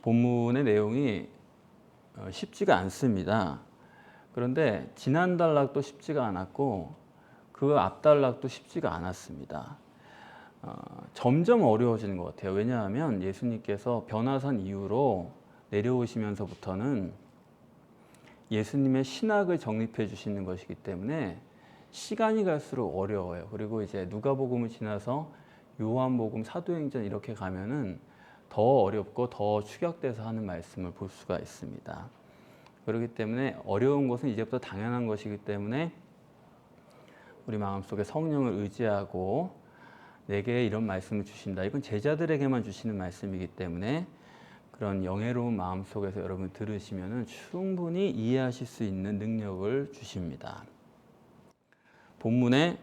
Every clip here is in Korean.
본문의 내용이 쉽지가 않습니다. 그런데 지난 단락도 쉽지가 않았고 그 앞 단락도 쉽지가 않았습니다. 점점 어려워지는 것 같아요. 왜냐하면 예수님께서 변화산 이후로 내려오시면서부터는 예수님의 신학을 정립해 주시는 것이기 때문에 시간이 갈수록 어려워요. 그리고 이제 누가복음을 지나서 요한복음, 사도행전 이렇게 가면은 더 어렵고 더 축약돼서 하는 말씀을 볼 수가 있습니다. 그렇기 때문에 어려운 것은 이제부터 당연한 것이기 때문에 우리 마음속에 성령을 의지하고 내게 이런 말씀을 주신다. 이건 제자들에게만 주시는 말씀이기 때문에 그런 영예로운 마음 속에서 여러분 들으시면 충분히 이해하실 수 있는 능력을 주십니다. 본문에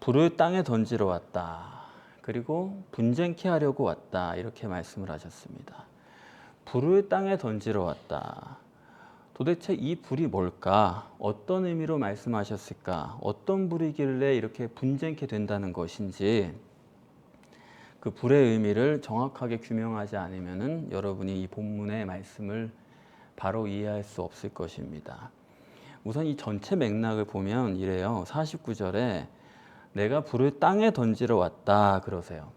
불을 땅에 던지러 왔다. 그리고 분쟁케 하려고 왔다. 이렇게 말씀을 하셨습니다. 불을 땅에 던지러 왔다. 도대체 이 불이 뭘까? 어떤 의미로 말씀하셨을까? 어떤 불이길래 이렇게 분쟁케 된다는 것인지 그 불의 의미를 정확하게 규명하지 않으면 여러분이 이 본문의 말씀을 바로 이해할 수 없을 것입니다. 우선 이 전체 맥락을 보면 이래요. 49절에 내가 불을 땅에 던지러 왔다 그러세요.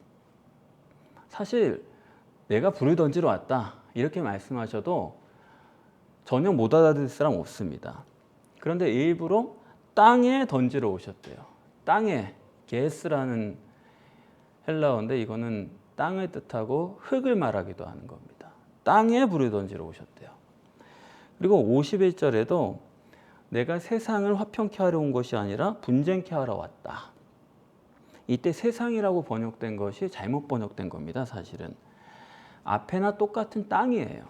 사실 내가 불을 던지러 왔다 이렇게 말씀하셔도 전혀 못 알아들을 사람 없습니다. 그런데 일부러 땅에 던지러 오셨대요. 땅에, 게스라는 헬라어인데 이거는 땅을 뜻하고 흙을 말하기도 하는 겁니다. 땅에 불을 던지러 오셨대요. 그리고 51절에도 내가 세상을 화평케 하려 온 것이 아니라 분쟁케 하러 왔다. 이때 세상이라고 번역된 것이 잘못 번역된 겁니다. 사실은 앞에나 똑같은 땅이에요.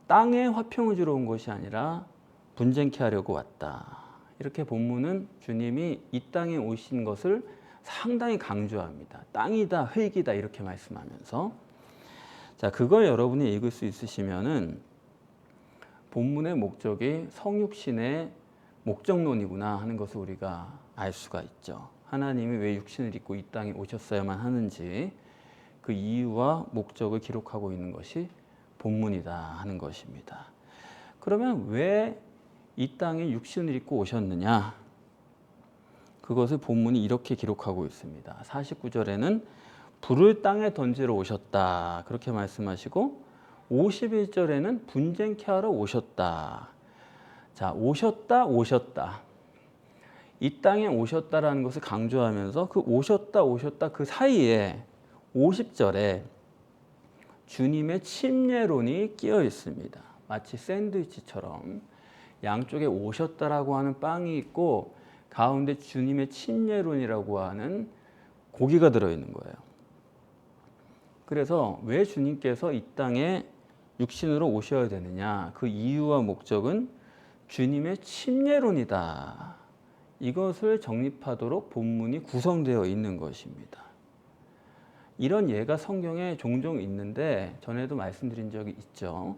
땅에 화평을 주러 온 것이 아니라 분쟁케 하려고 왔다. 이렇게 본문은 주님이 이 땅에 오신 것을 상당히 강조합니다. 땅이다, 흙이다 이렇게 말씀하면서 자, 그걸 여러분이 읽을 수 있으시면은 본문의 목적이 성육신의 목적론이구나 하는 것을 우리가 알 수가 있죠. 하나님이 왜 육신을 입고 이 땅에 오셨어야만 하는지 그 이유와 목적을 기록하고 있는 것이 본문이다 하는 것입니다. 그러면 왜 이 땅에 육신을 입고 오셨느냐? 그것을 본문이 이렇게 기록하고 있습니다. 49절에는 불을 땅에 던지러 오셨다 그렇게 말씀하시고 51절에는 분쟁케 하러 오셨다. 자, 오셨다. 이 땅에 오셨다라는 것을 강조하면서 그 오셨다 그 사이에 50절에 주님의 침례론이 끼어 있습니다. 마치 샌드위치처럼 양쪽에 오셨다라고 하는 빵이 있고 가운데 주님의 침례론이라고 하는 고기가 들어있는 거예요. 그래서 왜 주님께서 이 땅에 육신으로 오셔야 되느냐? 그 이유와 목적은 주님의 침례론이다. 이것을 정립하도록 본문이 구성되어 있는 것입니다. 이런 예가 성경에 종종 있는데 전에도 말씀드린 적이 있죠.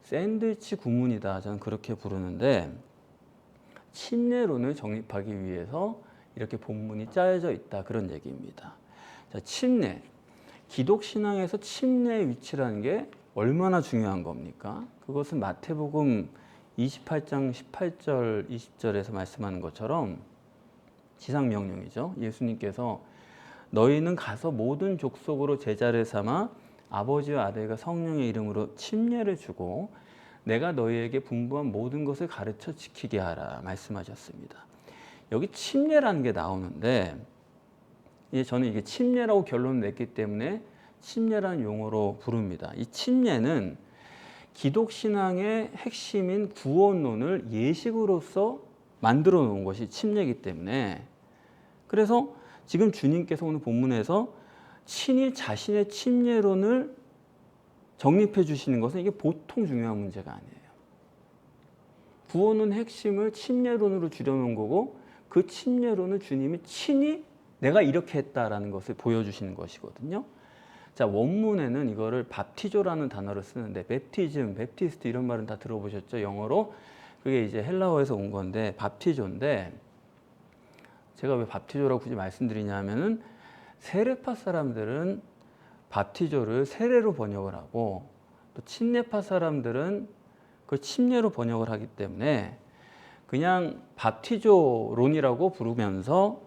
샌드위치 구문이다. 저는 그렇게 부르는데 침례론을 정립하기 위해서 이렇게 본문이 짜여져 있다. 그런 얘기입니다. 자, 침례. 기독 신앙에서 침례의 위치라는 게 얼마나 중요한 겁니까? 그것은 마태복음 28장 18절 20절에서 말씀하는 것처럼 지상명령이죠. 예수님께서 너희는 가서 모든 족속으로 제자를 삼아 아버지와 아들과 성령의 이름으로 침례를 주고 내가 너희에게 분부한 모든 것을 가르쳐 지키게 하라 말씀하셨습니다. 여기 침례라는 게 나오는데 저는 이게 침례라고 결론을 냈기 때문에 침례라는 용어로 부릅니다. 이 침례는 기독 신앙의 핵심인 구원론을 예식으로서 만들어 놓은 것이 침례이기 때문에 그래서 지금 주님께서 오늘 본문에서 친히 자신의 침례론을 정립해 주시는 것은 이게 보통 중요한 문제가 아니에요. 구원은 핵심을 침례론으로 줄여놓은 거고 그 침례론을 주님이 친히 내가 이렇게 했다라는 것을 보여주시는 것이거든요. 자, 원문에는 이거를 밥티조라는 단어를 쓰는데 베프티즘, 베프티스트 이런 말은 다 들어보셨죠? 영어로. 그게 이제 헬라어에서 온 건데 밥티조인데 제가 왜 밥티조라고 굳이 말씀드리냐면은 세례파 사람들은 밥티조를 세례로 번역을 하고 또 침례파 사람들은 그 침례로 번역을 하기 때문에 그냥 밥티조론이라고 부르면서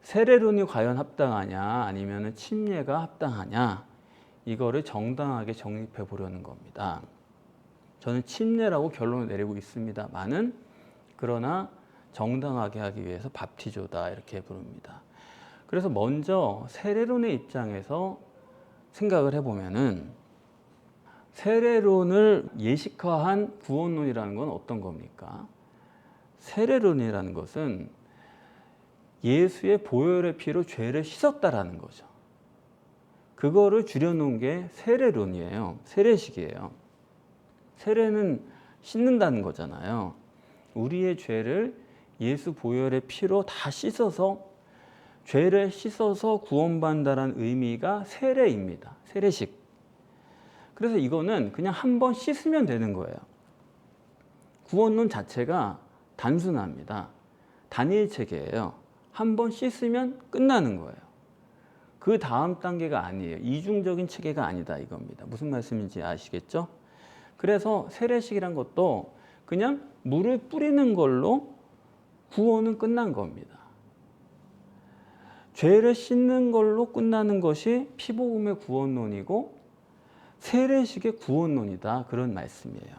세례론이 과연 합당하냐 아니면 침례가 합당하냐 이거를 정당하게 정립해 보려는 겁니다. 저는 침례라고 결론을 내리고 있습니다만은 그러나 정당하게 하기 위해서 밥티조다 이렇게 부릅니다. 그래서 먼저 세례론의 입장에서 생각을 해보면은 세례론을 예식화한 구원론이라는 건 어떤 겁니까? 세례론이라는 것은 예수의 보혈의 피로 죄를 씻었다라는 거죠. 그거를 줄여놓은 게 세례론이에요. 세례식이에요. 세례는 씻는다는 거잖아요. 우리의 죄를 예수 보혈의 피로 다 씻어서 죄를 씻어서 구원받는다는 의미가 세례입니다. 세례식. 그래서 이거는 그냥 한 번 씻으면 되는 거예요. 구원론 자체가 단순합니다. 단일 체계예요. 한 번 씻으면 끝나는 거예요. 그 다음 단계가 아니에요. 이중적인 체계가 아니다 이겁니다. 무슨 말씀인지 아시겠죠? 그래서 세례식이란 것도 그냥 물을 뿌리는 걸로 구원은 끝난 겁니다. 죄를 씻는 걸로 끝나는 것이 피복음의 구원론이고 세례식의 구원론이다 그런 말씀이에요.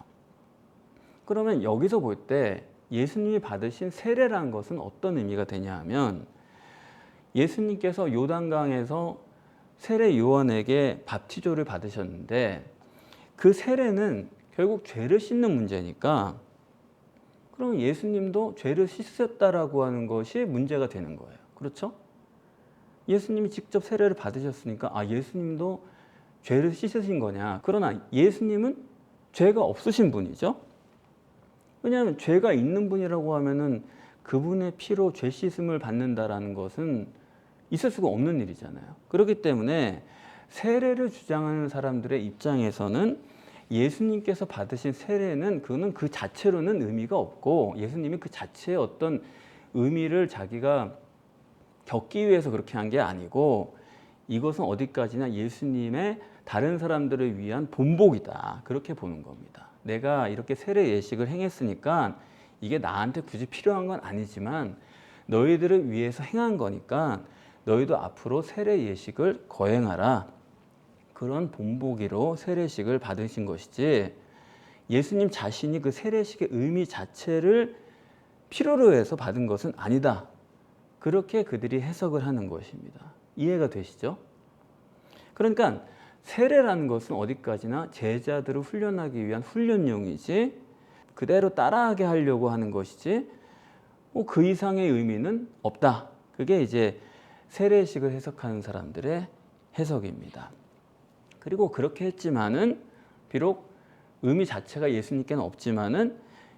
그러면 여기서 볼 때 예수님이 받으신 세례라는 것은 어떤 의미가 되냐 하면 예수님께서 요단강에서 세례 요한에게 밥티조를 받으셨는데 그 세례는 결국 죄를 씻는 문제니까 그럼 예수님도 죄를 씻으셨다라고 하는 것이 문제가 되는 거예요. 그렇죠? 예수님이 직접 세례를 받으셨으니까 아 예수님도 죄를 씻으신 거냐. 그러나 예수님은 죄가 없으신 분이죠. 왜냐하면 죄가 있는 분이라고 하면은 그분의 피로 죄 씻음을 받는다라는 것은 있을 수가 없는 일이잖아요. 그렇기 때문에 세례를 주장하는 사람들의 입장에서는 예수님께서 받으신 세례는 그거는 그 자체로는 의미가 없고 예수님이 그 자체의 어떤 의미를 자기가 겪기 위해서 그렇게 한 게 아니고 이것은 어디까지나 예수님의 다른 사람들을 위한 본보기다. 그렇게 보는 겁니다. 내가 이렇게 세례 예식을 행했으니까 이게 나한테 굳이 필요한 건 아니지만 너희들을 위해서 행한 거니까 너희도 앞으로 세례 예식을 거행하라. 그런 본보기로 세례식을 받으신 것이지 예수님 자신이 그 세례식의 의미 자체를 필요로 해서 받은 것은 아니다. 그렇게 그들이 해석을 하는 것입니다. 이해가 되시죠? 그러니까 세례라는 것은 어디까지나 제자들을 훈련하기 위한 훈련용이지 그대로 따라하게 하려고 하는 것이지 그 이상의 의미는 없다. 그게 이제 세례식을 해석하는 사람들의 해석입니다. 그리고 그렇게 했지만은 비록 의미 자체가 예수님께는 없지만은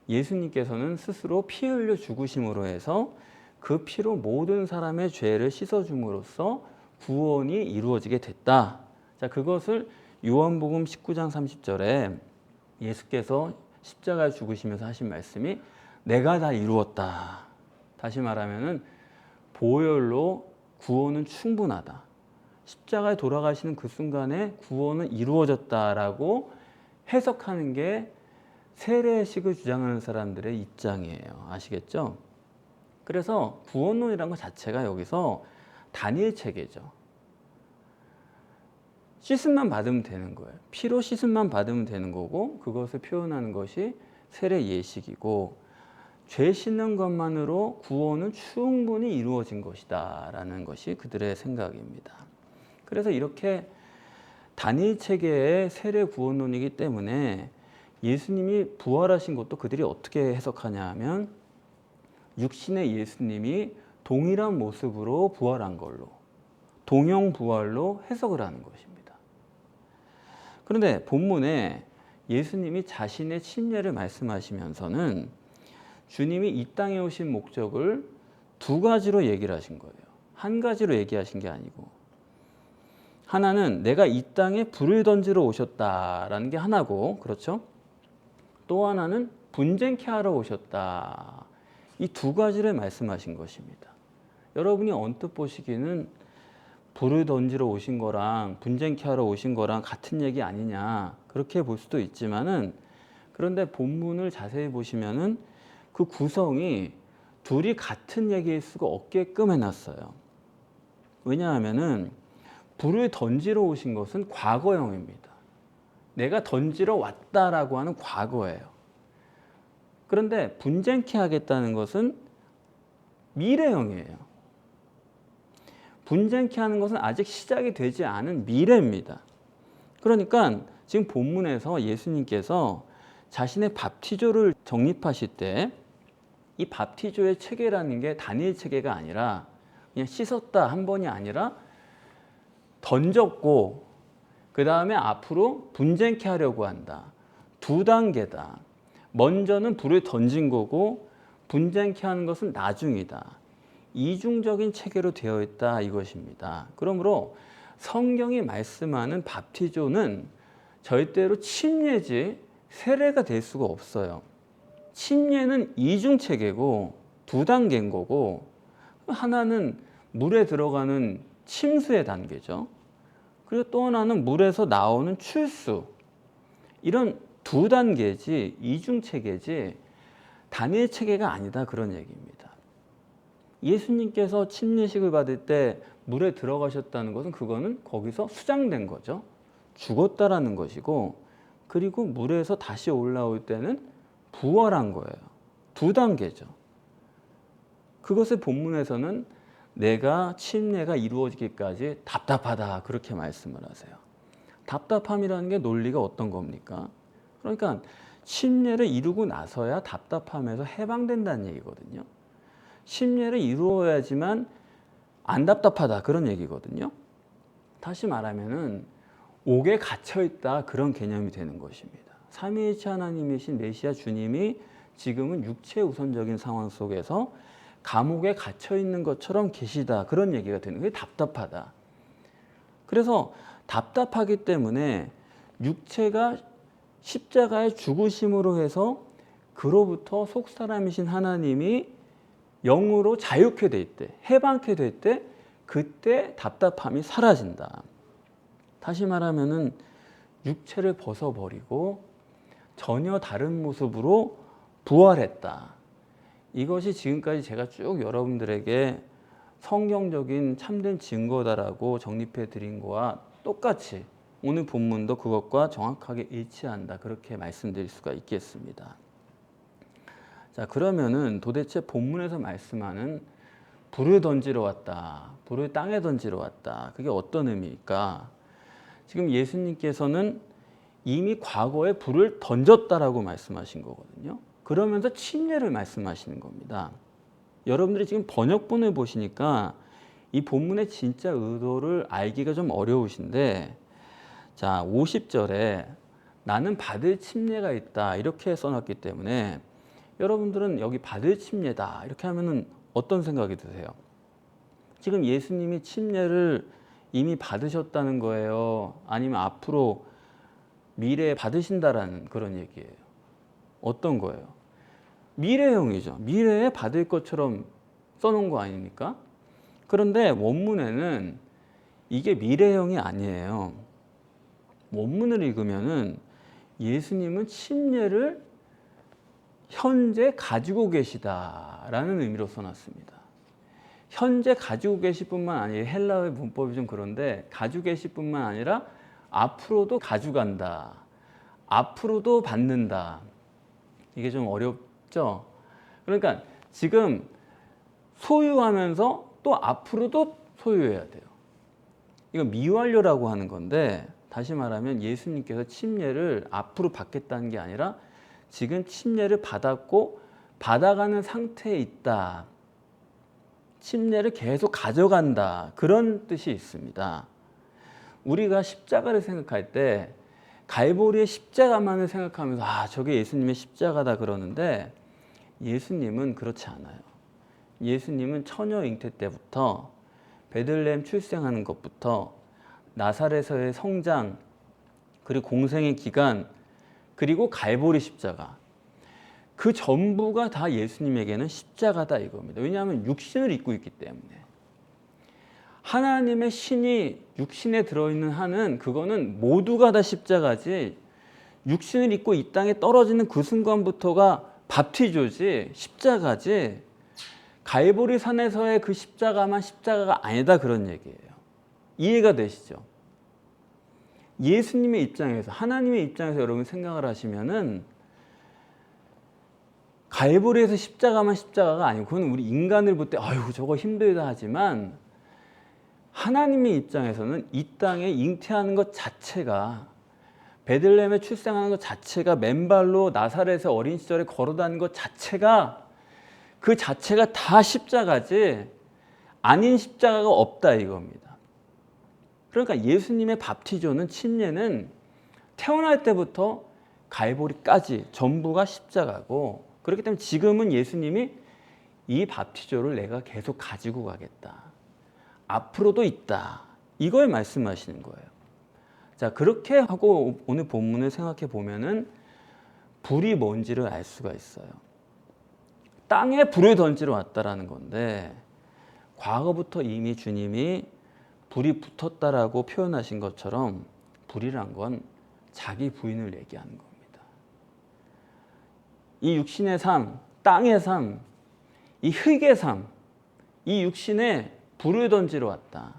예수님께서는 스스로 피 흘려 죽으심으로 해서 그 피로 모든 사람의 죄를 씻어줌으로써 구원이 이루어지게 됐다. 자, 그것을 요한복음 19장 30절에 예수께서 십자가에 죽으시면서 하신 말씀이 내가 다 이루었다. 다시 말하면은 보혈로 구원은 충분하다. 십자가에 돌아가시는 그 순간에 구원은 이루어졌다라고 해석하는 게 세례식을 주장하는 사람들의 입장이에요. 아시겠죠? 그래서 구원론이라는 것 자체가 여기서 단일 체계죠. 씻음만 받으면 되는 거예요. 피로 씻음만 받으면 되는 거고 그것을 표현하는 것이 세례 예식이고 죄 씻는 것만으로 구원은 충분히 이루어진 것이다 라는 것이 그들의 생각입니다. 그래서 이렇게 단일 체계의 세례 구원론이기 때문에 예수님이 부활하신 것도 그들이 어떻게 해석하냐 하면 육신의 예수님이 동일한 모습으로 부활한 걸로 동형 부활로 해석을 하는 것입니다. 그런데 본문에 예수님이 자신의 침례를 말씀하시면서는 주님이 이 땅에 오신 목적을 두 가지로 얘기를 하신 거예요. 한 가지로 얘기하신 게 아니고 하나는 내가 이 땅에 불을 던지러 오셨다라는 게 하나고 그렇죠? 또 하나는 분쟁케 하러 오셨다. 이 두 가지를 말씀하신 것입니다. 여러분이 언뜻 보시기는 불을 던지러 오신 거랑 분쟁케 하러 오신 거랑 같은 얘기 아니냐 그렇게 볼 수도 있지만은, 그런데 본문을 자세히 보시면은 그 구성이 둘이 같은 얘기일 수가 없게끔 해놨어요. 왜냐하면은 불을 던지러 오신 것은 과거형입니다. 내가 던지러 왔다라고 하는 과거예요. 그런데 분쟁케 하겠다는 것은 미래형이에요. 분쟁케 하는 것은 아직 시작이 되지 않은 미래입니다. 그러니까 지금 본문에서 예수님께서 자신의 밥티조를 정립하실 때 이 밥티조의 체계라는 게 단일 체계가 아니라 그냥 씻었다 한 번이 아니라 던졌고 그 다음에 앞으로 분쟁케 하려고 한다. 두 단계다. 먼저는 불을 던진 거고 분쟁케 하는 것은 나중이다. 이중적인 체계로 되어 있다 이것입니다. 그러므로 성경이 말씀하는 밥티조는 절대로 침례지 세례가 될 수가 없어요. 침례는 이중 체계고 두 단계인 거고, 하나는 물에 들어가는 침수의 단계죠. 그리고 또 하나는 물에서 나오는 출수. 이런 두 단계지 이중 체계지 단일 체계가 아니다 그런 얘기입니다. 예수님께서 침례식을 받을 때 물에 들어가셨다는 것은 그거는 거기서 수장된 거죠. 죽었다라는 것이고, 그리고 물에서 다시 올라올 때는 부활한 거예요. 두 단계죠. 그것을 본문에서는 내가 침례가 이루어지기까지 답답하다 그렇게 말씀을 하세요. 답답함이라는 게 논리가 어떤 겁니까? 그러니까 침례를 이루고 나서야 답답함에서 해방된다는 얘기거든요. 침례를 이루어야지만 안 답답하다 그런 얘기거든요. 다시 말하면은 옥에 갇혀있다 그런 개념이 되는 것입니다. 삼위일체 하나님이신 메시아 주님이 지금은 육체 우선적인 상황 속에서 감옥에 갇혀있는 것처럼 계시다 그런 얘기가 되는 거예요. 답답하다. 그래서 답답하기 때문에 육체가 십자가의 죽으심으로 해서 그로부터 속사람이신 하나님이 영으로 자유케 될 때, 해방케 될 때 그때 답답함이 사라진다. 다시 말하면은 육체를 벗어버리고 전혀 다른 모습으로 부활했다. 이것이 지금까지 제가 쭉 여러분들에게 성경적인 참된 증거다라고 정립해 드린 거와 똑같이 오늘 본문도 그것과 정확하게 일치한다. 그렇게 말씀드릴 수가 있겠습니다. 자, 그러면은 도대체 본문에서 말씀하는 불을 던지러 왔다. 불을 땅에 던지러 왔다. 그게 어떤 의미일까? 지금 예수님께서는 이미 과거에 불을 던졌다라고 말씀하신 거거든요. 그러면서 침례를 말씀하시는 겁니다. 여러분들이 지금 번역본을 보시니까 이 본문의 진짜 의도를 알기가 좀 어려우신데, 자, 50절에 나는 받을 침례가 있다 이렇게 써놨기 때문에 여러분들은 여기 받을 침례다 이렇게 하면은 어떤 생각이 드세요? 지금 예수님이 침례를 이미 받으셨다는 거예요? 아니면 앞으로 미래에 받으신다라는 그런 얘기예요? 어떤 거예요? 미래형이죠. 미래에 받을 것처럼 써놓은 거 아닙니까? 그런데 원문에는 이게 미래형이 아니에요. 원문을 읽으면은 예수님은 침례를 현재 가지고 계시다라는 의미로 써놨습니다. 현재 가지고 계실 뿐만 아니라, 헬라어의 문법이 좀 그런데 가지고 계실 뿐만 아니라 앞으로도 가져간다. 앞으로도 받는다. 이게 좀 어렵죠? 그러니까 지금 소유하면서 또 앞으로도 소유해야 돼요. 이거 미완료라고 하는 건데, 다시 말하면 예수님께서 침례를 앞으로 받겠다는 게 아니라 지금 침례를 받았고 받아가는 상태에 있다. 침례를 계속 가져간다. 그런 뜻이 있습니다. 우리가 십자가를 생각할 때 갈보리의 십자가만을 생각하면서 저게 예수님의 십자가다 그러는데, 예수님은 그렇지 않아요. 예수님은 처녀 잉태 때부터 베들레헴 출생하는 것부터 나사렛에서의 성장, 그리고 공생의 기간, 그리고 갈보리 십자가, 그 전부가 다 예수님에게는 십자가다 이겁니다. 왜냐하면 육신을 입고 있기 때문에. 하나님의 신이 육신에 들어있는 한은 그거는 모두가 다 십자가지, 육신을 입고 이 땅에 떨어지는 그 순간부터가 밥티조지 십자가지, 갈보리 산에서의 그 십자가만 십자가가 아니다, 그런 얘기예요. 이해가 되시죠? 예수님의 입장에서, 하나님의 입장에서 여러분 생각을 하시면은 갈보리에서 십자가만 십자가가 아니고, 그건 우리 인간을 볼 때 아유 저거 힘들다 하지만, 하나님의 입장에서는 이 땅에 잉태하는 것 자체가, 베들레헴에 출생하는 것 자체가, 맨발로 나사렛의 어린 시절에 걸어다니는 것 자체가, 그 자체가 다 십자가지 아닌 십자가가 없다 이겁니다. 그러니까 예수님의 밥티조는, 침례는 태어날 때부터 갈보리까지 전부가 십자가고, 그렇기 때문에 지금은 예수님이 이 밥티조를 내가 계속 가지고 가겠다, 앞으로도 있다, 이걸 말씀하시는 거예요. 자, 그렇게 하고 오늘 본문을 생각해 보면은 불이 뭔지를 알 수가 있어요. 땅에 불을 던지러 왔다라는 건데, 과거부터 이미 주님이 불이 붙었다라고 표현하신 것처럼 불이란 건 자기 부인을 얘기하는 겁니다. 이 육신의 삶, 땅의 삶, 이 흙의 삶, 이 육신에 불을 던지러 왔다.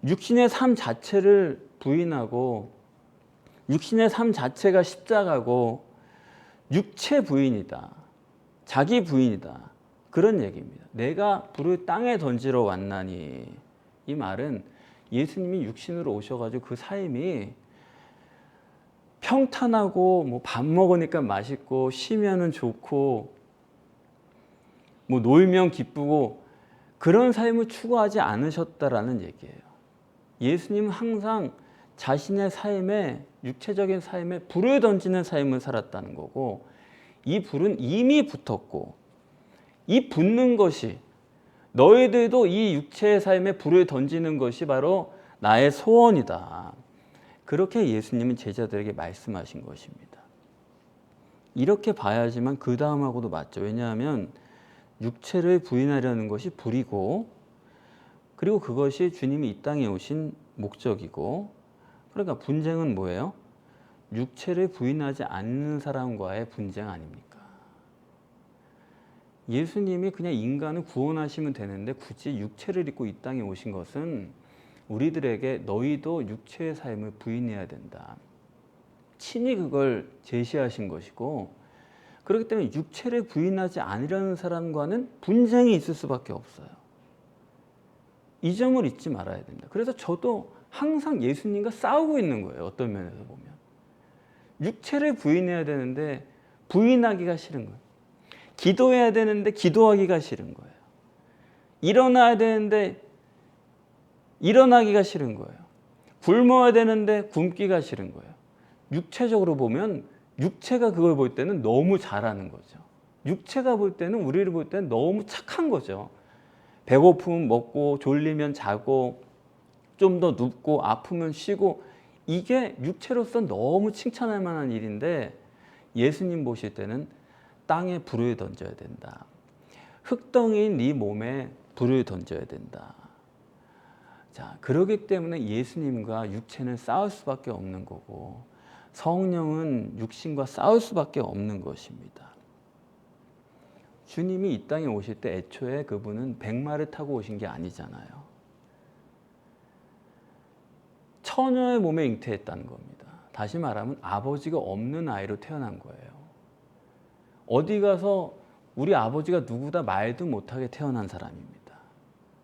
육신의 삶 자체를 부인하고, 육신의 삶 자체가 십자가고, 육체 부인이다, 자기 부인이다, 그런 얘기입니다. 내가 불을 땅에 던지러 왔나니, 이 말은 예수님이 육신으로 오셔가지고 그 삶이 평탄하고, 뭐 밥 먹으니까 맛있고, 쉬면은 좋고, 뭐 놀면 기쁘고, 그런 삶을 추구하지 않으셨다라는 얘기예요. 예수님은 항상 자신의 삶에, 육체적인 삶에 불을 던지는 삶을 살았다는 거고, 이 불은 이미 붙었고, 이 붙는 것이, 너희들도 이 육체의 삶에 불을 던지는 것이 바로 나의 소원이다, 그렇게 예수님은 제자들에게 말씀하신 것입니다. 이렇게 봐야지만 그 다음하고도 맞죠. 왜냐하면 육체를 부인하려는 것이 불이고, 그리고 그것이 주님이 이 땅에 오신 목적이고, 그러니까 분쟁은 뭐예요? 육체를 부인하지 않는 사람과의 분쟁 아닙니까? 예수님이 그냥 인간을 구원하시면 되는데 굳이 육체를 입고 이 땅에 오신 것은 우리들에게 너희도 육체의 삶을 부인해야 된다, 친히 그걸 제시하신 것이고, 그렇기 때문에 육체를 부인하지 않으려는 사람과는 분쟁이 있을 수밖에 없어요. 이 점을 잊지 말아야 된다. 그래서 저도 항상 예수님과 싸우고 있는 거예요. 어떤 면에서 보면 육체를 부인해야 되는데 부인하기가 싫은 거예요. 기도해야 되는데 기도하기가 싫은 거예요. 일어나야 되는데 일어나기가 싫은 거예요. 굶어야 되는데 굶기가 싫은 거예요. 육체적으로 보면 육체가 그걸 볼 때는 너무 잘하는 거죠. 육체가 볼 때는, 우리를 볼 때는 너무 착한 거죠. 배고프면 먹고, 졸리면 자고, 좀 더 눕고, 아프면 쉬고, 이게 육체로서 너무 칭찬할 만한 일인데, 예수님 보실 때는 땅에 불을 던져야 된다, 흙덩이인 네 몸에 불을 던져야 된다. 자, 그러기 때문에 예수님과 육체는 싸울 수밖에 없는 거고, 성령은 육신과 싸울 수밖에 없는 것입니다. 주님이 이 땅에 오실 때 애초에 그분은 백마를 타고 오신 게 아니잖아요. 처녀의 몸에 잉태했다는 겁니다. 다시 말하면 아버지가 없는 아이로 태어난 거예요. 어디 가서 우리 아버지가 누구다 말도 못하게 태어난 사람입니다.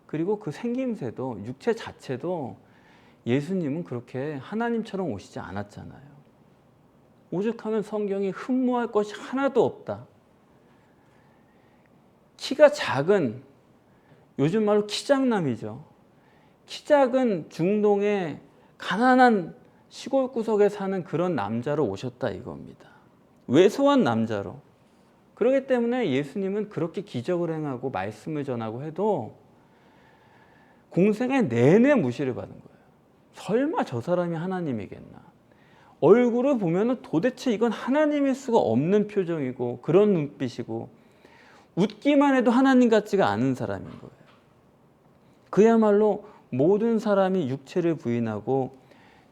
그리고 그 생김새도, 육체 자체도 예수님은 그렇게 하나님처럼 오시지 않았잖아요. 오죽하면 성경이 흠모할 것이 하나도 없다, 키가 작은, 요즘 말로 키장남이죠. 키 작은 중동의 가난한 시골 구석에 사는 그런 남자로 오셨다 이겁니다. 왜소한 남자로. 그렇기 때문에 예수님은 그렇게 기적을 행하고 말씀을 전하고 해도 공생의 내내 무시를 받은 거예요. 설마 저 사람이 하나님이겠나. 얼굴을 보면 도대체 이건 하나님일 수가 없는 표정이고, 그런 눈빛이고, 웃기만 해도 하나님 같지가 않은 사람인 거예요. 그야말로 모든 사람이 육체를 부인하고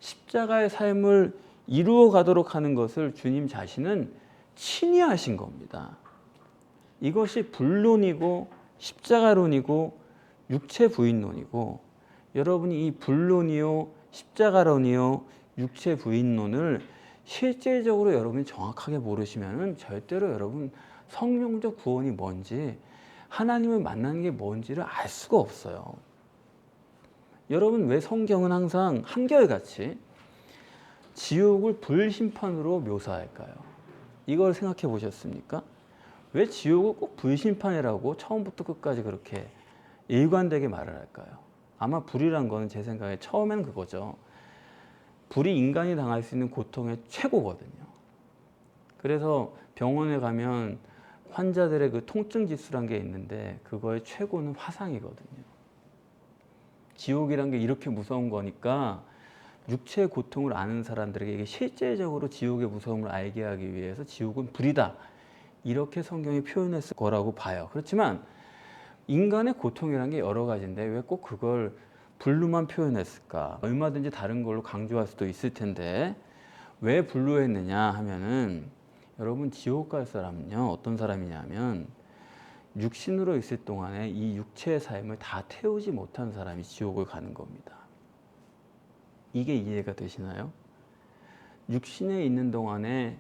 십자가의 삶을 이루어 가도록 하는 것을 주님 자신은 친히 하신 겁니다. 이것이 불론이고 십자가론이고 육체 부인론이고, 여러분이 이 불론이요 십자가론이요 육체 부인론을 실제적으로 여러분이 정확하게 모르시면 절대로 여러분 성령적 구원이 뭔지, 하나님을 만나는 게 뭔지를 알 수가 없어요. 여러분, 왜 성경은 항상 한결같이 지옥을 불심판으로 묘사할까요? 이걸 생각해 보셨습니까? 왜 지옥을 꼭 불심판이라고 처음부터 끝까지 그렇게 일관되게 말을 할까요? 아마 불이란 거는 제 생각에 처음에는 그거죠. 불이 인간이 당할 수 있는 고통의 최고거든요. 그래서 병원에 가면 환자들의 그 통증 지수란 게 있는데 그거의 최고는 화상이거든요. 지옥이란 게 이렇게 무서운 거니까 육체의 고통을 아는 사람들에게 이게 실제적으로 지옥의 무서움을 알게 하기 위해서 지옥은 불이다, 이렇게 성경이 표현했을 거라고 봐요. 그렇지만 인간의 고통이란 게 여러 가지인데 왜 꼭 그걸 불로만 표현했을까? 얼마든지 다른 걸로 강조할 수도 있을 텐데 왜 불로 했느냐 하면은, 여러분 지옥 갈 사람은요 어떤 사람이냐면 육신으로 있을 동안에 이 육체의 삶을 다 태우지 못한 사람이 지옥을 가는 겁니다. 이게 이해가 되시나요? 육신에 있는 동안에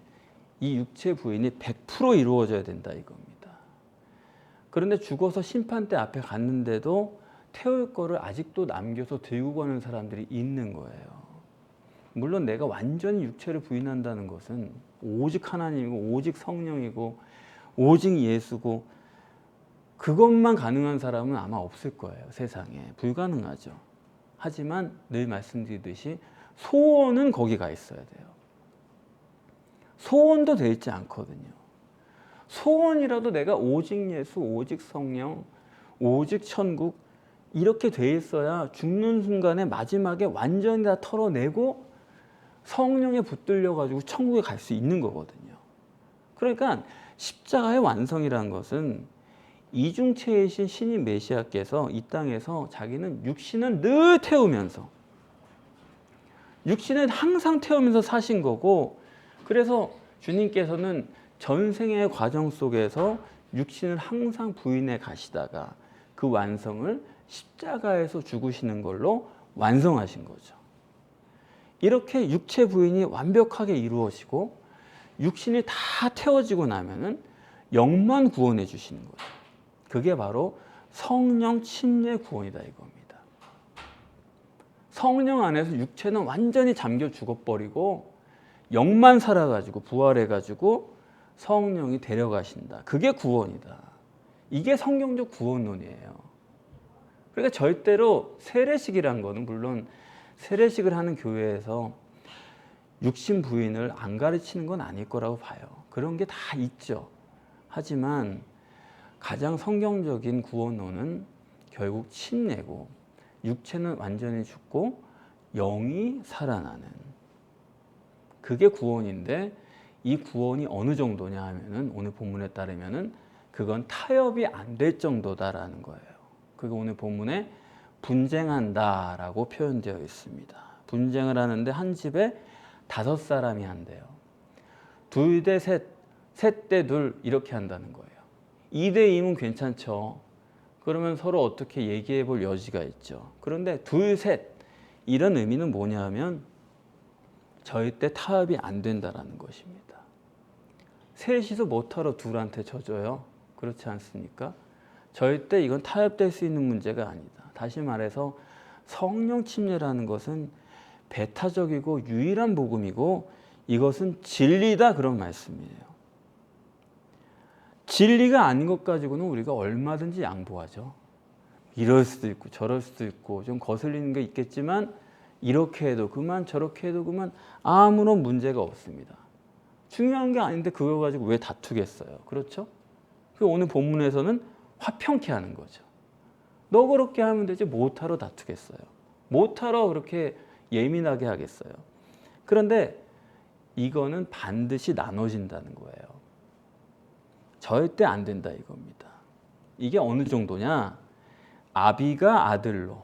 이 육체 부인이 100% 이루어져야 된다 이겁니다. 그런데 죽어서 심판대 앞에 갔는데도 태울 거를 아직도 남겨서 들고 가는 사람들이 있는 거예요. 물론 내가 완전히 육체를 부인한다는 것은 오직 하나님이고 오직 성령이고 오직 예수고 그것만 가능한 사람은 아마 없을 거예요. 세상에 불가능하죠. 하지만 늘 말씀드리듯이 소원은 거기 가 있어야 돼요. 소원도 돼 있지 않거든요. 소원이라도 내가 오직 예수, 오직 성령, 오직 천국 이렇게 돼 있어야 죽는 순간에 마지막에 완전히 다 털어내고 성령에 붙들려 가지고 천국에 갈 수 있는 거거든요. 그러니까 십자가의 완성이라는 것은 이중체이신 신인 메시아께서 이 땅에서 자기는 육신을 늘 태우면서, 육신을 항상 태우면서 사신 거고, 그래서 주님께서는 전생의 과정 속에서 육신을 항상 부인해 가시다가 그 완성을 십자가에서 죽으시는 걸로 완성하신 거죠. 이렇게 육체 부인이 완벽하게 이루어지고 육신이 다 태워지고 나면은 영만 구원해 주시는 거죠. 그게 바로 성령 침례 구원이다 이겁니다. 성령 안에서 육체는 완전히 잠겨 죽어버리고 영만 살아가지고 부활해가지고 성령이 데려가신다. 그게 구원이다. 이게 성경적 구원론이에요. 그러니까 절대로 세례식이란 거는, 물론 세례식을 하는 교회에서 육신 부인을 안 가르치는 건 아닐 거라고 봐요. 그런 게 다 있죠. 하지만 가장 성경적인 구원론은 결국 침례고, 육체는 완전히 죽고 영이 살아나는, 그게 구원인데, 이 구원이 어느 정도냐 하면은 오늘 본문에 따르면은 그건 타협이 안 될 정도다라는 거예요. 그게 오늘 본문에 분쟁한다라고 표현되어 있습니다. 분쟁을 하는데 한 집에 5사람이 한대요. 2대 3, 3대 2 이렇게 한다는 거예요. 2대 2면 괜찮죠. 그러면 서로 어떻게 얘기해 볼 여지가 있죠. 그런데 2, 3 이런 의미는 뭐냐 하면 절대 타협이 안 된다라는 것입니다. 셋이서 못하러 둘한테 져줘요? 그렇지 않습니까? 절대 이건 타협될 수 있는 문제가 아니다. 다시 말해서 성령 침례라는 것은 배타적이고 유일한 복음이고 이것은 진리다, 그런 말씀이에요. 진리가 아닌 것 가지고는 우리가 얼마든지 양보하죠. 이럴 수도 있고 저럴 수도 있고 좀 거슬리는 게 있겠지만 이렇게 해도 그만 저렇게 해도 그만 아무런 문제가 없습니다. 중요한 게 아닌데 그거 가지고 왜 다투겠어요? 그렇죠? 그 오늘 본문에서는 화평케 하는 거죠. 너 그렇게 하면 되지 못하러 다투겠어요? 못하러 그렇게 예민하게 하겠어요? 그런데 이거는 반드시 나눠진다는 거예요. 절대 안 된다 이겁니다. 이게 어느 정도냐? 아비가 아들로.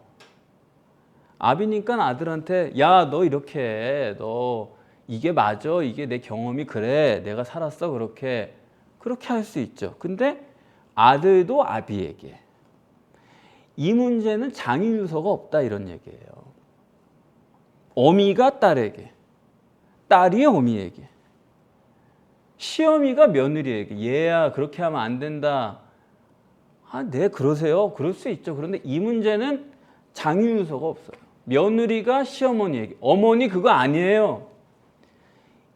아비니까 아들한테 야, 너 이렇게 해. 너 이게 맞아. 이게 내 경험이 그래. 내가 살았어. 그렇게 할 수 있죠. 근데 아들도 아비에게. 이 문제는 장유 유서가 없다 이런 얘기예요. 어미가 딸에게, 딸이 어미에게, 시어미가 며느리에게. 얘야 그렇게 하면 안 된다. 아, 네 그러세요. 그럴 수 있죠. 그런데 이 문제는 장유 유서가 없어요. 며느리가 시어머니에게. 어머니 그거 아니에요.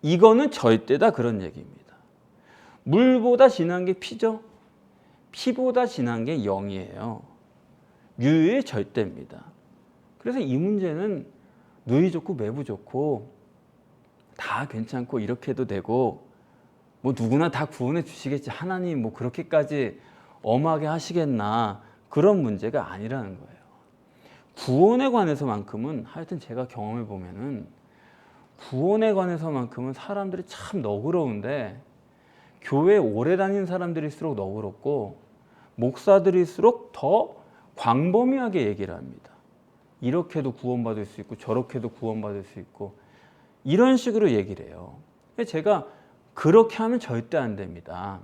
이거는 절대다 그런 얘기입니다. 물보다 진한 게 피죠. 피보다 진한 게 영이에요. 유의 절대입니다. 그래서 이 문제는 누이 좋고 매부 좋고 다 괜찮고 이렇게 해도 되고 뭐 누구나 다 구원해 주시겠지. 하나님 뭐 그렇게까지 엄하게 하시겠나. 그런 문제가 아니라는 거예요. 구원에 관해서만큼은 하여튼 제가 경험해 보면은 구원에 관해서만큼은 사람들이 참 너그러운데 교회 오래 다닌 사람들일수록 너그럽고 목사들일수록 더 광범위하게 얘기를 합니다. 이렇게도 구원받을 수 있고 저렇게도 구원받을 수 있고 이런 식으로 얘기를 해요. 제가 그렇게 하면 절대 안 됩니다.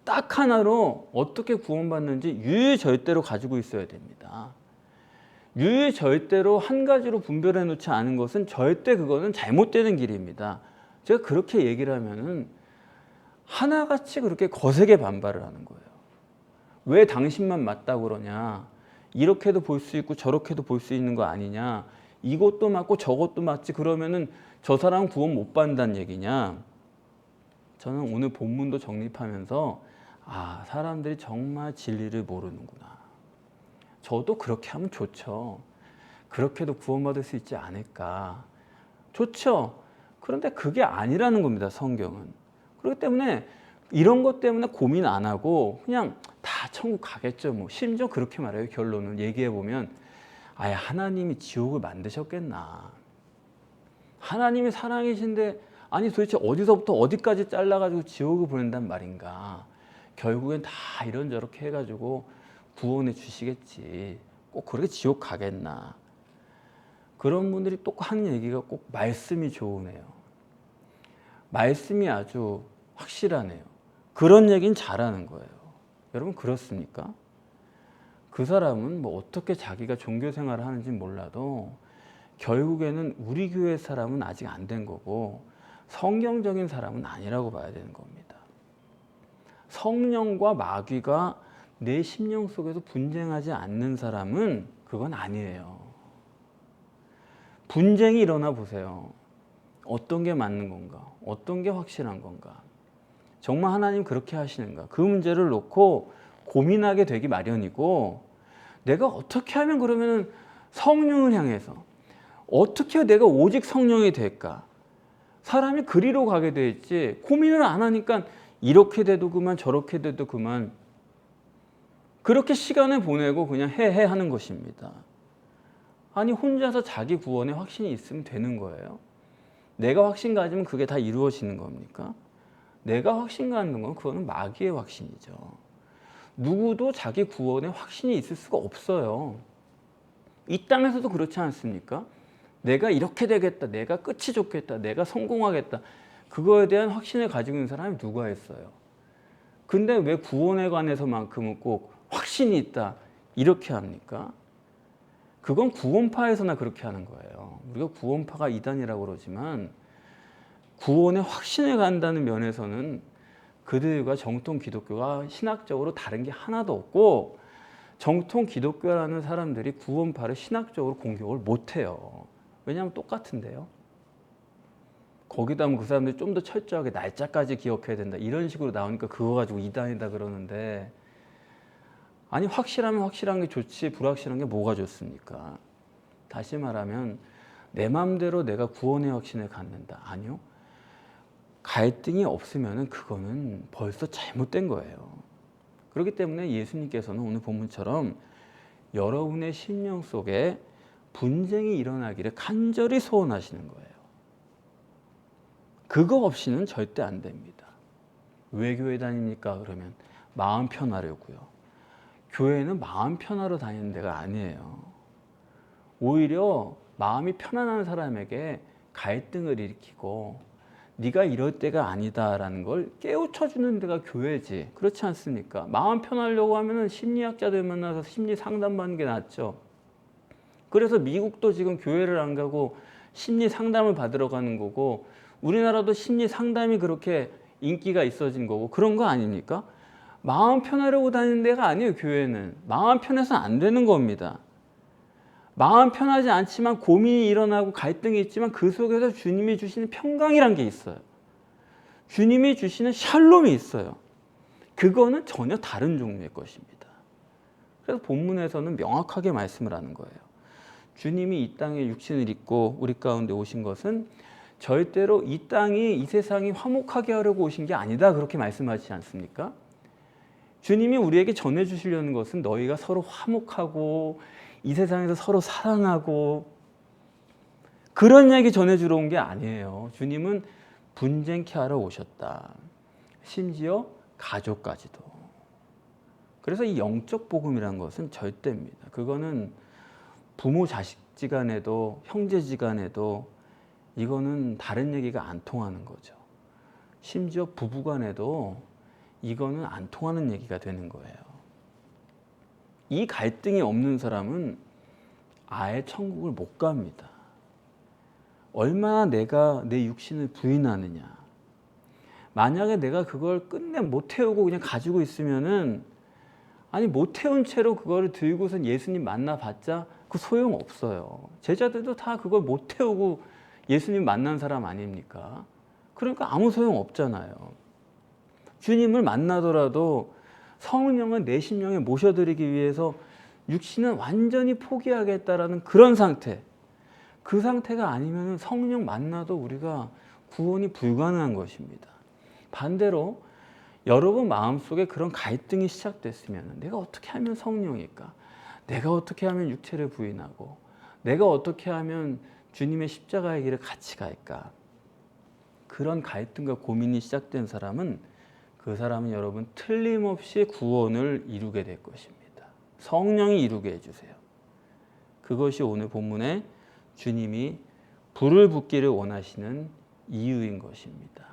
딱 하나로 어떻게 구원받는지 유일절대로 가지고 있어야 됩니다. 유일절대로 한 가지로 분별해 놓지 않은 것은 절대 그거는 잘못되는 길입니다. 제가 그렇게 얘기를 하면은 하나같이 그렇게 거세게 반발을 하는 거예요. 왜 당신만 맞다고 그러냐. 이렇게도 볼 수 있고 저렇게도 볼 수 있는 거 아니냐. 이것도 맞고 저것도 맞지. 그러면은 저 사람은 구원 못 받는다는 얘기냐. 저는 오늘 본문도 정립하면서 아, 사람들이 정말 진리를 모르는구나. 저도 그렇게 하면 좋죠. 그렇게도 구원받을 수 있지 않을까. 좋죠. 그런데 그게 아니라는 겁니다, 성경은. 그렇기 때문에 이런 것 때문에 고민 안 하고 그냥 다 천국 가겠죠. 뭐 심지어 그렇게 말해요. 결론은 얘기해 보면 아예 하나님이 지옥을 만드셨겠나. 하나님이 사랑이신데 아니 도대체 어디서부터 어디까지 잘라가지고 지옥을 보낸단 말인가. 결국엔 다 이런저렇게 해가지고 구원해 주시겠지. 꼭 그렇게 지옥 가겠나. 그런 분들이 또 하는 얘기가 꼭 말씀이 좋으네요. 말씀이 아주 확실하네요. 그런 얘기는 잘하는 거예요. 여러분 그렇습니까? 그 사람은 뭐 어떻게 자기가 종교 생활을 하는지 몰라도 결국에는 우리 교회 사람은 아직 안 된 거고 성경적인 사람은 아니라고 봐야 되는 겁니다. 성령과 마귀가 내 심령 속에서 분쟁하지 않는 사람은 그건 아니에요. 분쟁이 일어나 보세요. 어떤 게 맞는 건가? 어떤 게 확실한 건가? 정말 하나님 그렇게 하시는가? 그 문제를 놓고 고민하게 되기 마련이고 내가 어떻게 하면 그러면 성령을 향해서 어떻게 내가 오직 성령이 될까? 사람이 그리로 가게 돼 있지 고민을 안 하니까 이렇게 돼도 그만 저렇게 돼도 그만 그렇게 시간을 보내고 그냥 해 하는 것입니다. 아니 혼자서 자기 구원에 확신이 있으면 되는 거예요. 내가 확신 가지면 그게 다 이루어지는 겁니까? 내가 확신 갖는 건 그거는 마귀의 확신이죠. 누구도 자기 구원에 확신이 있을 수가 없어요. 이 땅에서도 그렇지 않습니까? 내가 이렇게 되겠다. 내가 끝이 좋겠다. 내가 성공하겠다. 그거에 대한 확신을 가지고 있는 사람이 누가 있어요? 근데 왜 구원에 관해서만큼은 꼭 확신이 있다. 이렇게 합니까? 그건 구원파에서나 그렇게 하는 거예요. 우리가 구원파가 이단이라고 그러지만 구원에 확신을 간다는 면에서는 그들과 정통 기독교가 신학적으로 다른 게 하나도 없고 정통 기독교라는 사람들이 구원파를 신학적으로 공격을 못해요. 왜냐하면 똑같은데요. 거기다 그 사람들이 좀 더 철저하게 날짜까지 기억해야 된다. 이런 식으로 나오니까 그거 가지고 이단이다 그러는데 아니 확실하면 확실한 게 좋지 불확실한 게 뭐가 좋습니까? 다시 말하면 내 마음대로 내가 구원의 확신을 갖는다. 아니요. 갈등이 없으면 그거는 벌써 잘못된 거예요. 그렇기 때문에 예수님께서는 오늘 본문처럼 여러분의 심령 속에 분쟁이 일어나기를 간절히 소원하시는 거예요. 그거 없이는 절대 안 됩니다. 왜 교회 다닙니까? 그러면 마음 편하려고요. 교회는 마음 편하러 다니는 데가 아니에요. 오히려 마음이 편안한 사람에게 갈등을 일으키고 네가 이럴 때가 아니다라는 걸 깨우쳐주는 데가 교회지. 그렇지 않습니까? 마음 편하려고 하면은 심리학자들 만나서 심리 상담받는 게 낫죠. 그래서 미국도 지금 교회를 안 가고 심리 상담을 받으러 가는 거고, 우리나라도 심리 상담이 그렇게 인기가 있어진 거고, 그런 거 아닙니까? 마음 편하려고 다니는 데가 아니에요. 교회는 마음 편해서는 안 되는 겁니다. 마음 편하지 않지만 고민이 일어나고 갈등이 있지만 그 속에서 주님이 주시는 평강이란 게 있어요. 주님이 주시는 샬롬이 있어요. 그거는 전혀 다른 종류의 것입니다. 그래서 본문에서는 명확하게 말씀을 하는 거예요. 주님이 이 땅에 육신을 입고 우리 가운데 오신 것은 절대로 이 땅이, 이 세상이 화목하게 하려고 오신 게 아니다, 그렇게 말씀하시지 않습니까? 주님이 우리에게 전해주시려는 것은 너희가 서로 화목하고 이 세상에서 서로 사랑하고 그런 얘기 전해주러 온 게 아니에요. 주님은 분쟁케 하러 오셨다. 심지어 가족까지도. 그래서 이 영적 복음이라는 것은 절대입니다. 그거는 부모 자식지간에도 형제지간에도 이거는 다른 얘기가 안 통하는 거죠. 심지어 부부간에도 이거는 안 통하는 얘기가 되는 거예요. 이 갈등이 없는 사람은 아예 천국을 못 갑니다. 얼마나 내가 내 육신을 부인하느냐. 만약에 내가 그걸 끝내 못 태우고 그냥 가지고 있으면은, 아니 못 태운 채로 그거를 들고선 예수님 만나봤자 그 소용없어요. 제자들도 다 그걸 못 태우고 예수님 만난 사람 아닙니까? 그러니까 아무 소용 없잖아요. 주님을 만나더라도 성령을 내 심령에 모셔드리기 위해서 육신은 완전히 포기하겠다라는 그런 상태, 그 상태가 아니면 성령 만나도 우리가 구원이 불가능한 것입니다. 반대로 여러분 마음속에 그런 갈등이 시작됐으면 내가 어떻게 하면 성령일까? 내가 어떻게 하면 육체를 부인하고 내가 어떻게 하면 주님의 십자가의 길을 같이 갈까? 그런 갈등과 고민이 시작된 사람은, 그 사람은 여러분 틀림없이 구원을 이루게 될 것입니다. 성령이 이루게 해주세요. 그것이 오늘 본문에 주님이 불을 붓기를 원하시는 이유인 것입니다.